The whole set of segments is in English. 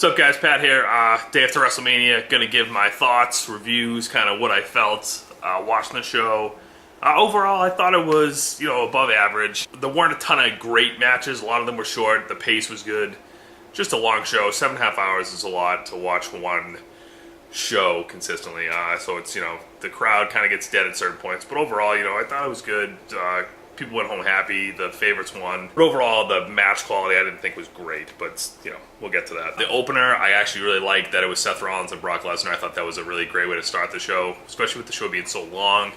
What's up, guys? Pat here. Day after WrestleMania, gonna give my thoughts, reviews, kind of what I felt watching the show. Overall, I thought it was, above average. There weren't a ton of great matches. A lot of them were short. The pace was good. Just a long show. 7.5 hours is a lot to watch one show consistently. So it's, the crowd kind of gets dead at certain points. But overall, I thought it was good. People went home happy. The favorites won. But overall, the match quality I didn't think was great. But, we'll get to that. The opener, I actually really liked that it was Seth Rollins and Brock Lesnar. I thought that was a really great way to start the show, especially with the show being so long.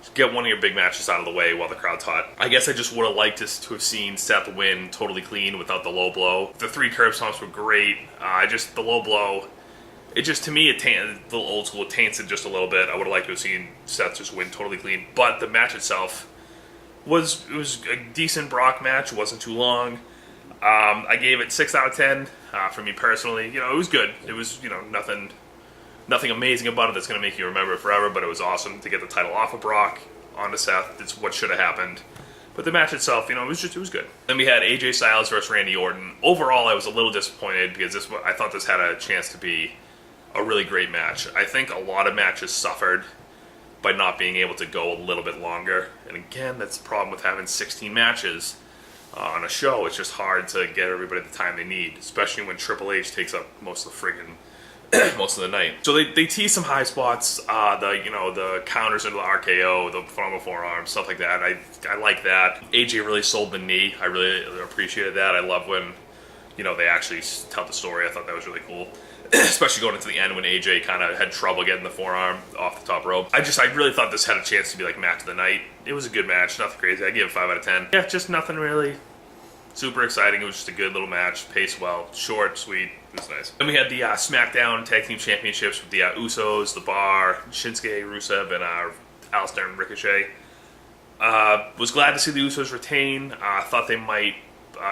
Just get one of your big matches out of the way while the crowd's hot. I guess I just would have liked to have seen Seth win totally clean without the low blow. The 3 curb stomps were great. The low blow, to me, the old school, it taints it just a little bit. I would have liked to have seen Seth just win totally clean. But the match itself was a decent Brock match. It wasn't too long. I gave it 6 out of 10 for me personally. It was good. It was, nothing amazing about it that's going to make you remember it forever, but it was awesome to get the title off of Brock onto Seth. It's what should have happened. But the match itself, it was good. Then we had AJ Styles versus Randy Orton. Overall, I was a little disappointed because I thought this had a chance to be a really great match. I think a lot of matches suffered by not being able to go a little bit longer. And again, that's the problem with having 16 matches on a show. It's just hard to get everybody the time they need, especially when Triple H takes up most of the night. So they tease some high spots, the counters into the RKO, the phenomenal forearm, stuff like that. I like that. AJ really sold the knee. I really appreciated that. I love when, they actually tell the story. I thought that was really cool. Especially going into the end when AJ kind of had trouble getting the forearm off the top rope. I really thought this had a chance to be like match of the night. It was a good match, nothing crazy. I give it 5 out of 10. Yeah, just nothing really super exciting. It was just a good little match, paced well, short, sweet. It was nice. Then we had the Smackdown Tag Team Championships with the Usos, the Bar, Shinsuke, Rusev, and Alistair and Ricochet. Was glad to see the Usos retain. Thought they might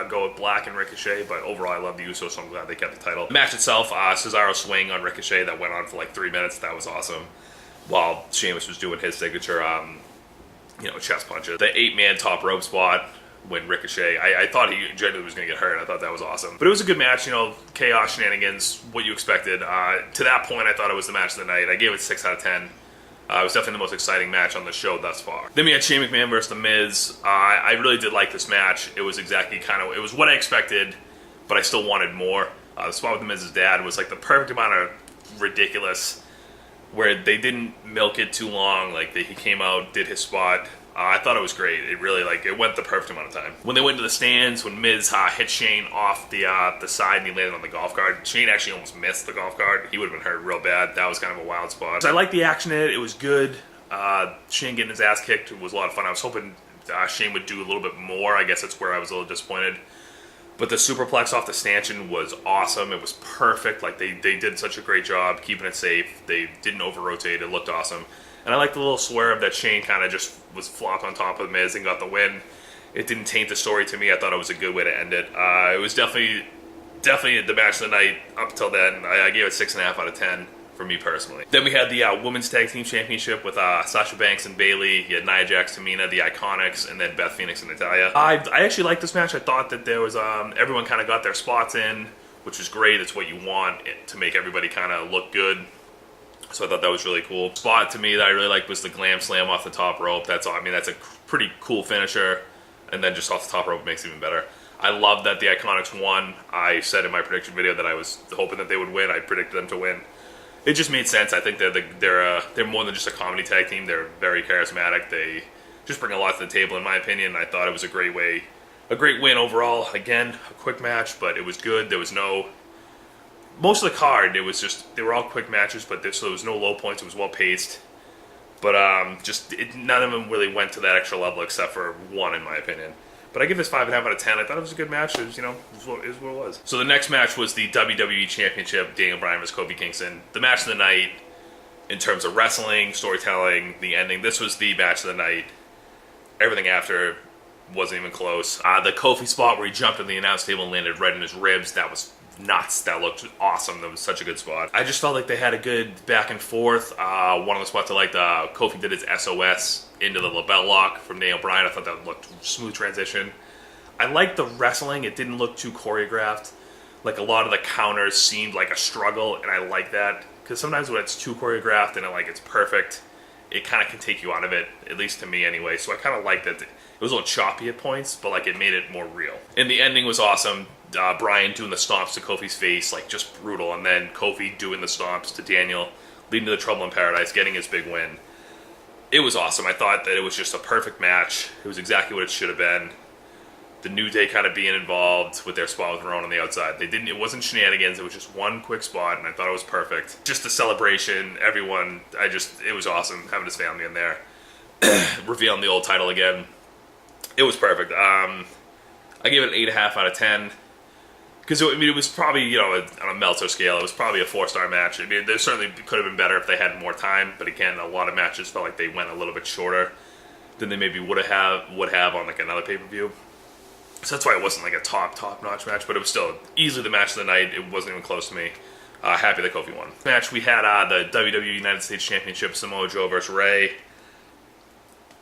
go with Black and Ricochet, but overall I love the Usos, so I'm glad they kept the title. The match itself, Cesaro swing on Ricochet that went on for like 3 minutes. That was awesome. While Sheamus was doing his signature, chest punches. The 8-man top rope spot when Ricochet, I thought he genuinely was going to get hurt. I thought that was awesome. But it was a good match, chaos, shenanigans, what you expected. To that point, I thought it was the match of the night. I gave it 6 out of 10. It was definitely the most exciting match on the show thus far. Then we had Shane McMahon versus The Miz. I really did like this match. It was exactly it was what I expected, but I still wanted more. The spot with The Miz's dad was like the perfect amount of ridiculous, where they didn't milk it too long. Like he came out, did his spot. I thought it was great. It really, it went the perfect amount of time. When they went to the stands, when Miz hit Shane off the side and he landed on the golf cart, Shane actually almost missed the golf cart. He would have been hurt real bad. That was kind of a wild spot. So I liked the action in it. It was good. Shane getting his ass kicked was a lot of fun. I was hoping Shane would do a little bit more. I guess that's where I was a little disappointed. But the superplex off the stanchion was awesome. It was perfect. They did such a great job keeping it safe. They didn't over-rotate. It looked awesome. And I liked the little swerve that Shane kind of just was flopped on top of Miz and got the win. It didn't taint the story to me. I thought it was a good way to end it. It was definitely the match of the night up until then. I gave it 6.5 out of 10 for me personally. Then we had the Women's Tag Team Championship with Sasha Banks and Bayley. You had Nia Jax, Tamina, the IICONICS, and then Beth, Pheonix, and Natayla. I actually liked this match. I thought that there was everyone kind of got their spots in, which is great. It's what you want to make everybody kind of look good. So I thought that was really cool. Spot to me that I really liked was the Glam Slam off the top rope. That's a pretty cool finisher. And then just off the top rope makes it even better. I love that the IICONICS won. I said in my prediction video that I was hoping that they would win. I predicted them to win. It just made sense. I think they're more than just a comedy tag team. They're very charismatic. They just bring a lot to the table, in my opinion. I thought it was a great win overall. Again, a quick match, but it was good. There was most of the card, they were all quick matches, but there was no low points. It was well paced, but none of them really went to that extra level except for one, in my opinion. But I give this 5.5 out of 10. I thought it was a good match. It was, what it was. So the next match was the WWE Championship, Daniel Bryan versus Kofi Kingston. The match of the night, in terms of wrestling, storytelling, the ending. This was the match of the night. Everything after wasn't even close. The Kofi spot where he jumped on the announce table and landed right in his ribs. That was nuts. That looked awesome. That was such a good spot. I just felt like they had a good back and forth. One of the spots I liked, Kofi did his SOS into the label lock from Daniel Bryan. I thought that looked smooth transition. I liked the wrestling. It didn't look too choreographed. Like, a lot of the counters seemed like a struggle, and I like that. Because sometimes when it's too choreographed and it's perfect, it kind of can take you out of it, at least to me anyway. So I kind of like that. It was a little choppy at points, but like it made it more real. And the ending was awesome. Bryan doing the stomps to Kofi's face, like just brutal. And then Kofi doing the stomps to Daniel, leading to the Trouble in Paradise, getting his big win. It was awesome. I thought that it was just a perfect match. It was exactly what it should have been. The New Day kind of being involved with their spot with Rowan on the outside. It wasn't shenanigans. It was just one quick spot, and I thought it was perfect. Just the celebration, everyone. It was awesome having his family in there, revealing the old title again. It was perfect. I gave it an 8.5 out of 10 because it was probably on a Meltzer scale. It was probably a 4-star match. I mean, there certainly could have been better if they had more time. But again, a lot of matches felt like they went a little bit shorter than they maybe would have on like another pay-per-view. So that's why it wasn't like a top-notch match, but it was still easily the match of the night. It wasn't even close to me. Happy that Kofi won. Match, we had the WWE United States Championship, Samoa Joe versus Rey.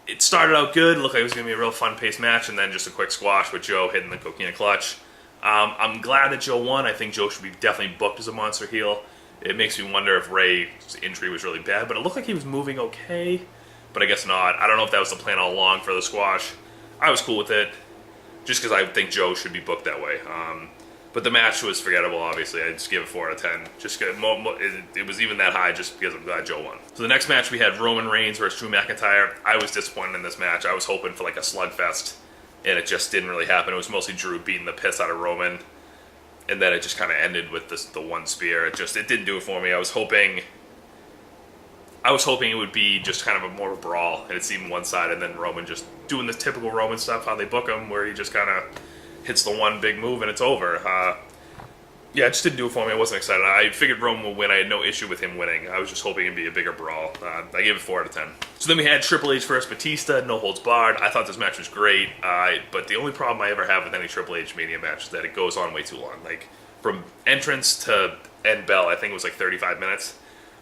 It started out good, looked like it was going to be a real fun-paced match, and then just a quick squash with Joe hitting the Coquina Clutch. I'm glad that Joe won. I think Joe should be definitely booked as a monster heel. It makes me wonder if Rey's injury was really bad, but it looked like he was moving okay, but I guess not. I don't know if that was the plan all along for the squash. I was cool with it. Just because I think Joe should be booked that way. But the match was forgettable, obviously. I just gave it 4 out of 10. It was even that high just because I'm glad Joe won. So the next match, we had Roman Reigns versus Drew McIntyre. I was disappointed in this match. I was hoping for like a slugfest, and it just didn't really happen. It was mostly Drew beating the piss out of Roman, and then it just kind of ended with the one spear. It didn't do it for me. I was hoping it would be just kind of a more of a brawl, and it seemed one side, and then Roman just doing the typical Roman stuff, how they book him, where he just kind of hits the one big move and it's over. Yeah, it just didn't do it for me. I wasn't excited. I figured Roman would win. I had no issue with him winning. I was just hoping it'd be a bigger brawl. I gave it 4 out of 10. So then we had Triple H versus Batista, no holds barred. I thought this match was great, but the only problem I ever have with any Triple H Mania match is that it goes on way too long. Like, from entrance to end bell, I think it was like 35 minutes.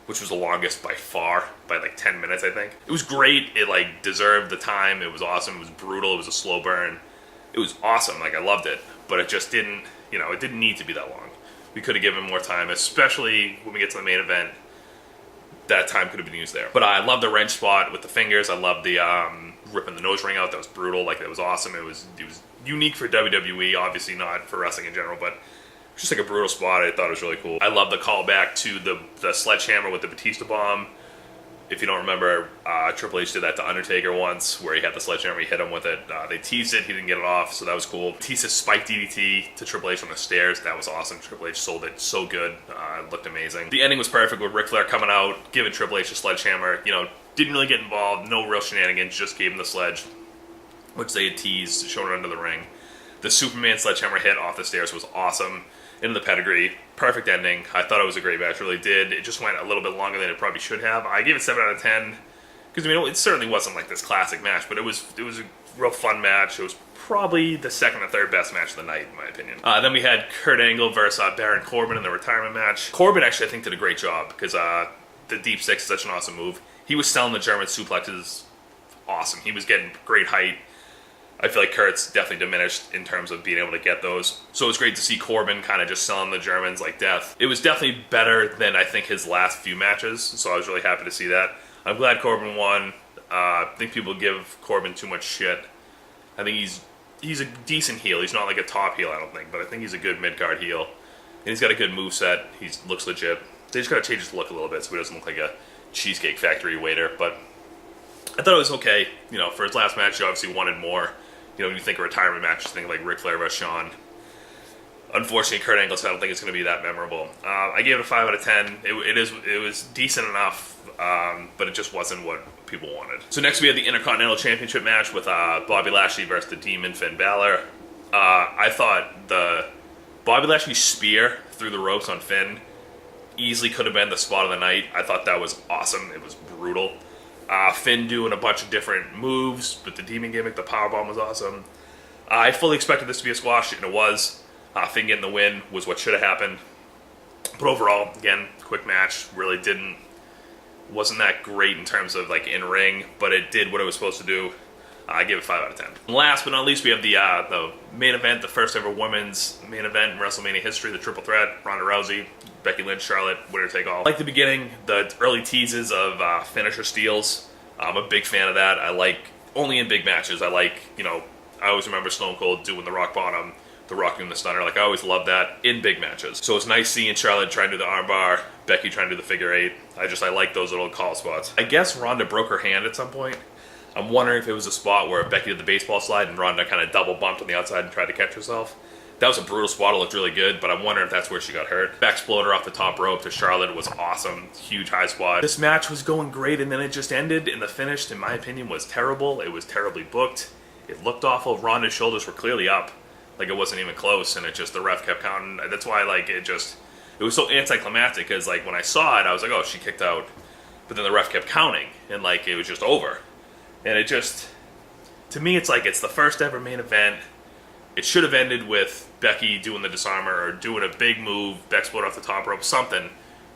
Which was the longest by far, by like 10 minutes, I think. It was great. It like deserved the time. It was awesome. It was brutal. It was a slow burn. It was awesome. Like, I loved it. But it just didn't, it didn't need to be that long. We could have given more time, especially when we get to the main event. That time could have been used there. But I love the wrench spot with the fingers. I love the ripping the nose ring out. That was brutal. Like, that was awesome. It was unique for WWE, obviously not for wrestling in general, but just like a brutal spot. I thought it was really cool. I love the callback to the sledgehammer with the Batista bomb. If you don't remember, Triple H did that to Undertaker once, where he had the sledgehammer, he hit him with it. They teased it, he didn't get it off, so that was cool. Batista's spike DDT to Triple H on the stairs, that was awesome. Triple H sold it so good, it looked amazing. The ending was perfect with Ric Flair coming out, giving Triple H a sledgehammer. Didn't really get involved, no real shenanigans, just gave him the sledge, which they had teased, shown it under the ring. The Superman sledgehammer hit off the stairs was awesome. Into the pedigree. Perfect ending. I thought it was a great match, really did. It just went a little bit longer than it probably should have. I gave it 7 out of 10. Because, it certainly wasn't like this classic match, but it was a real fun match. It was probably the second or third best match of the night, in my opinion. Then we had Kurt Angle versus Baron Corbin in the retirement match. Corbin actually, I think, did a great job, because the Deep Six is such an awesome move. He was selling the German suplexes awesome. He was getting great height. I feel like Kurt's definitely diminished in terms of being able to get those. So it was great to see Corbin kind of just selling the Germans like death. It was definitely better than, I think, his last few matches, so I was really happy to see that. I'm glad Corbin won. I think people give Corbin too much shit. I think he's a decent heel. He's not like a top heel, I don't think, but I think he's a good mid-card heel. And he's got a good moveset. He looks legit. They just got to change his look a little bit so he doesn't look like a Cheesecake Factory waiter, but I thought it was okay. For his last match, he obviously wanted more. When you think of retirement matches, think like Ric Flair versus Shawn. Unfortunately, Kurt Angle, so I don't think it's going to be that memorable. I gave it a 5 out of 10. It was decent enough, but it just wasn't what people wanted. So next we had the Intercontinental Championship match with Bobby Lashley versus the Demon Finn Balor. I thought the Bobby Lashley spear through the ropes on Finn easily could have been the spot of the night. I thought that was awesome. It was brutal. Finn doing a bunch of different moves, but the Demon gimmick, the powerbomb was awesome. I fully expected this to be a squash, and it was. Finn getting the win was what should have happened. But overall, again, quick match. Really wasn't that great in terms of like in ring, but it did what it was supposed to do. I give it 5 out of 10. And last but not least, we have the main event, the first ever women's main event in WrestleMania history, the triple threat, Ronda Rousey, Becky Lynch, Charlotte, winner take all. I like the beginning, the early teases of finisher steals. I'm a big fan of that. I like, only in big matches, I like, you know, I always remember Stone Cold doing the rock bottom, the rock doing the stunner. Like, I always love that in big matches. So it's nice seeing Charlotte trying to do the armbar, Becky trying to do the figure eight. I like those little call spots. I guess Ronda broke her hand at some point. I'm wondering if it was a spot where Becky did the baseball slide and Ronda kind of double bumped on the outside and tried to catch herself. That was a brutal spot. It looked really good, but I'm wondering if that's where she got hurt. Back exploder off the top rope to Charlotte was awesome. Huge high spot. This match was going great, and then it just ended, and the finish, in my opinion, was terrible. It was terribly booked. It looked awful. Ronda's shoulders were clearly up. Like, it wasn't even close, and the ref kept counting. That's why, like, it was so anticlimactic, because, like, when I saw it, I was like, oh, she kicked out. But then the ref kept counting, and, like, it was just over. And it just, to me, it's like, it's the first ever main event. It should have ended with Becky doing the disarmer or doing a big move, back split off the top rope, something,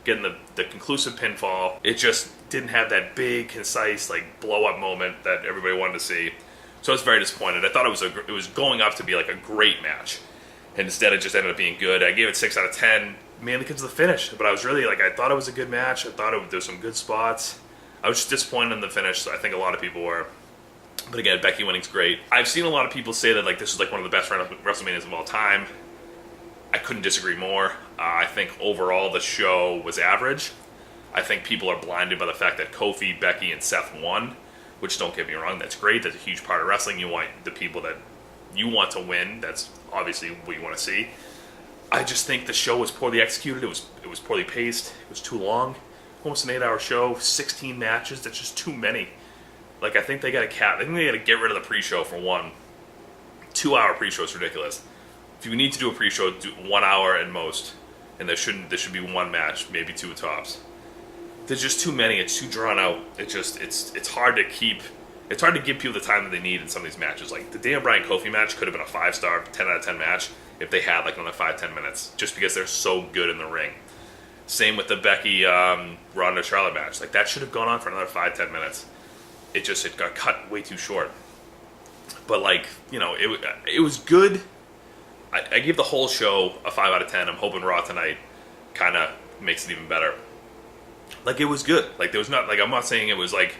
getting the conclusive pinfall. It just didn't have that big, concise, like, blow-up moment that everybody wanted to see. So I was very disappointed. I thought it was going up to be, like, a great match. And instead, it just ended up being good. I gave it 6 out of 10, mainly because of the finish. But I was really, like, I thought it was a good match. I thought there was some good spots. I was just disappointed in the finish, so I think a lot of people were. But again, Becky winning's great. I've seen a lot of people say that, like, this is like one of the best WrestleManias of all time. I couldn't disagree more. I think overall the show was average. I think people are blinded by the fact that Kofi, Becky, and Seth won, which, don't get me wrong, that's great. That's a huge part of wrestling. You want the people that you want to win. That's obviously what you want to see. I just think the show was poorly executed. It was poorly paced. It was too long. Almost an 8-hour show, 16 matches. That's just too many. Like, I think they got to cap. I think they got to get rid of the pre-show for one. 2-hour pre-show is ridiculous. If you need to do a pre-show, do 1 hour at most, and there should be one match, maybe 2 tops. There's just too many. It's too drawn out. It's hard to keep. It's hard to give people the time that they need in some of these matches. Like, the Dan Bryan Kofi match could have been a 5-star, 10 out of 10 match if they had like another 5-10 minutes, just because they're so good in the ring. Same with the Becky Ronda Charlotte match. Like, that should have gone on for another 5-10 minutes. It got cut way too short. But, like, you know, it was good. I gave the whole show a 5 out of 10. I'm hoping Raw tonight kind of makes it even better. Like, it was good. Like, there was not, like, I'm not saying it was like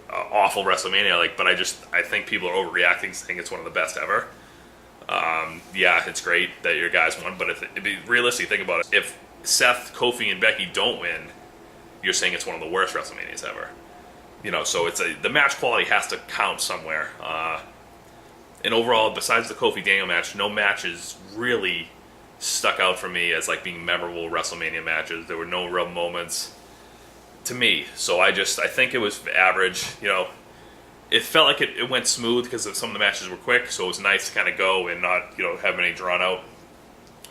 awful WrestleMania, like, but I think people are overreacting, saying it's one of the best ever. Yeah, it's great that your guys won, but if be realistic, think about it. If Seth, Kofi, and Becky don't win, you're saying it's one of the worst WrestleManias ever. You know, so the match quality has to count somewhere. And overall, besides the Kofi Daniel match, no matches really stuck out for me as like being memorable WrestleMania matches. There were no real moments to me. So I think it was average. You know, it felt like it went smooth because some of the matches were quick, so it was nice to kind of go and not, you know, have any drawn out.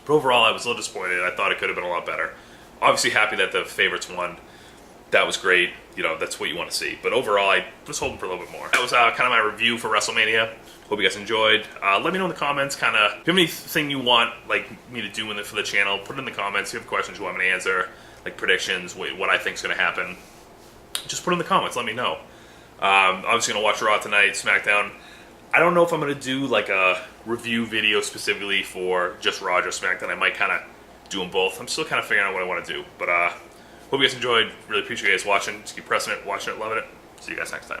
But overall, I was a little disappointed. I thought it could have been a lot better. Obviously happy that the favorites won. That was great. You know, that's what you want to see. But overall, I was hoping for a little bit more. That was kind of my review for WrestleMania. Hope you guys enjoyed. Let me know in the comments, kind of, if you have anything you want like me to do for the channel, put it in the comments. If you have questions you want me to answer, like predictions, what I think is going to happen, just put it in the comments. Let me know. Obviously going to watch Raw tonight, SmackDown. I don't know if I'm going to do like a review video specifically for just Raw or SmackDown. I might kind of do them both. I'm still kind of figuring out what I want to do. But hope you guys enjoyed. Really appreciate you guys watching. Just keep pressing it, watching it, loving it. See you guys next time.